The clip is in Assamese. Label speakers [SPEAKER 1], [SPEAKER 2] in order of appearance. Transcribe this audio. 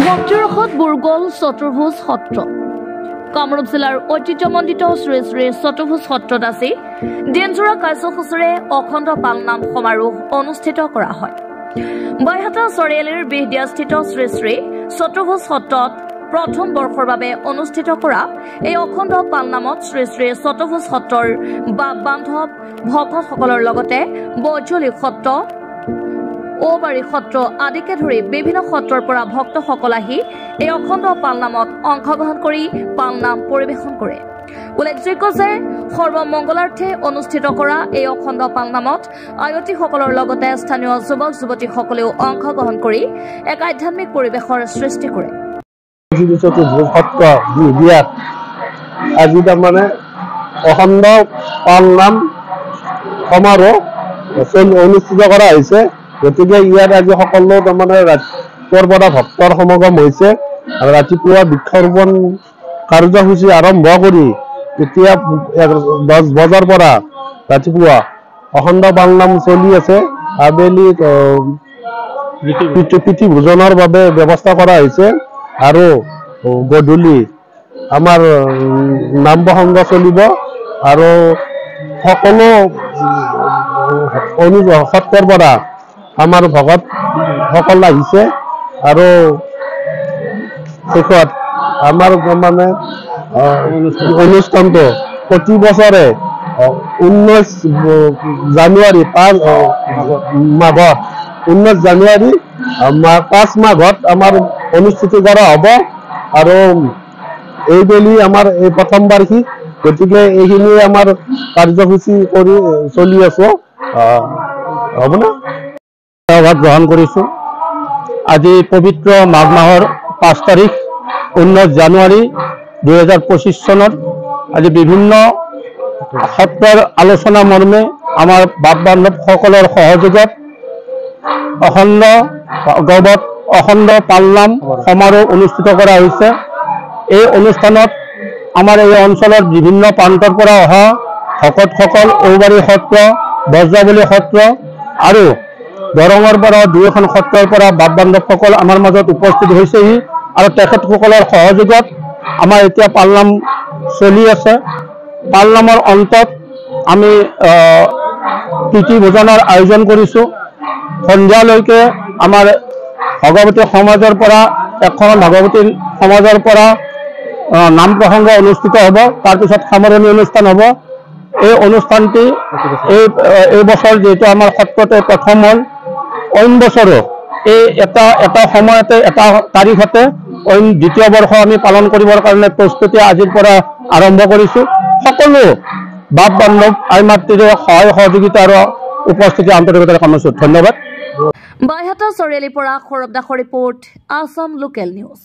[SPEAKER 1] ভক্তিৰসত বুৰগল চতুৰ্ভুজ সত্ৰ কামৰূপ জিলাৰ ঐতিহ্যমণ্ডিত শ্ৰী শ্ৰী চতুৰ্ভুজ সত্ৰত আজি দিনজোৰা কাৰ্যসূচীৰে অখণ্ড পালনাম সমাৰোহ অনুষ্ঠিত কৰা হয়। বাইহাটা চাৰিআলিৰ বিহদিয়াস্থিত শ্ৰী শ্ৰী চতুৰ্ভুজ সত্ৰত প্ৰথম বৰ্ষৰ বাবে অনুষ্ঠিত কৰা এই অখণ্ড পালনামত শ্ৰী শ্ৰী চতুৰ্ভুজ সত্ৰৰ বান্ধৱ ভকতসকলৰ লগতে বৈজ্যলিক সত্ৰ ওবাৰী সত্ৰ আদিকে ধৰি বিভিন্ন সত্ৰৰ পৰা ভক্তসকল আহি এই অখণ্ড পালনামত অংশগ্ৰহণ কৰি পালনাম পৰিৱেশন কৰে। উল্লেখযোগ্য যে সৰ্বমংগলাৰ্থে অনুষ্ঠিত কৰা এই অখণ্ড পালনামত আয়তীসকলৰ লগতে স্থানীয় যুৱক যুৱতীসকলেও অংশগ্ৰহণ কৰি এক আধ্যাত্মিক পৰিৱেশৰ সৃষ্টি কৰে।
[SPEAKER 2] আজি তাৰমানে অখণ্ড পালনাম সমাৰোহ অনুষ্ঠিত কৰা হৈছে। গতিকে ইয়াত আজি সকলো তাৰমানে ৰাতিপুৱাৰ পৰা ভক্তৰ সমাগম হৈছে আৰু ৰাতিপুৱা বৃক্ষৰোপণ কাৰ্যসূচী আৰম্ভ কৰি এতিয়া 10 বজাৰ পৰা ৰাতিপুৱা অখণ্ড পালনাম চলি আছে। আবেলি প্ৰীতি ভোজনৰ বাবে ব্যৱস্থা কৰা হৈছে আৰু গধূলি আমাৰ নাম প্ৰসংগ চলিব আৰু সকলো সত্ৰৰ পৰা আমাৰ ভকতসকল আহিছে আৰু শেষত আমাৰ মানে অনুষ্ঠানটো প্ৰতি বছৰে 19 জানুৱাৰী 5 মাঘত আমাৰ অনুষ্ঠিত কৰা হ'ব আৰু এইবেলি আমাৰ এই প্ৰথম বাৰ্ষিক। গতিকে এইখিনিয়ে আমাৰ কাৰ্যসূচী কৰি চলি আছো। হ'বনে গ্ৰহণ কৰিছোঁ। আজি পবিত্ৰ মাঘ মাহৰ 5 তাৰিখ 19 জানুৱাৰী 2025 চনত আজি বিভিন্ন সত্ৰৰ আলোচনা মৰ্মে আমাৰ বাপ বান্ধৱসকলৰ সহযোগত অখণ্ড পালনাম সমাৰোহ অনুষ্ঠিত কৰা হৈছে। এই অনুষ্ঠানত আমাৰ এই অঞ্চলৰ বিভিন্ন প্ৰান্তৰ পৰা অহা ভকতসকল ওবাৰী সত্ৰ, বজ্ৰাৱলী সত্ৰ আৰু দৰঙৰ পৰা 2এখন সত্ৰৰ পৰা বাপ বান্ধৱসকল আমাৰ মাজত উপস্থিত হৈছেহি আৰু তেখেতসকলৰ সহযোগত আমাৰ এতিয়া পালনাম চলি আছে। পালনামৰ অন্তত আমি প্ৰীতি ভোজনৰ আয়োজন কৰিছোঁ। সন্ধিয়ালৈকে আমাৰ ভগৱতী সমাজৰ পৰা এখন ভগৱতী সমাজৰ পৰা নাম প্ৰসংগ অনুষ্ঠিত হ'ব। তাৰপিছত সামৰণি অনুষ্ঠান হ'ব। এই অনুষ্ঠানটি এই বছৰ যিহেতু আমাৰ সত্ৰতে প্ৰথম হ'ল, অইন বছৰো এই এটা সময়তে এটা তাৰিখতে অইন দ্বিতীয় বৰ্ষ আমি পালন কৰিবৰ কাৰণে প্ৰস্তুতি আজিৰ পৰা আৰম্ভ কৰিছোঁ। সকলো বাপ বান্ধৱ আই মাতৃৰে সহায় সহযোগিতা আৰু উপস্থিতি আন্তৰিকতাৰে কামনা। ধন্যবাদ।
[SPEAKER 1] বাইহাটা চাৰিআলিৰ পৰা সৌৰভ দাসৰ ৰিপৰ্ট, আসাম লোকেল নিউজ।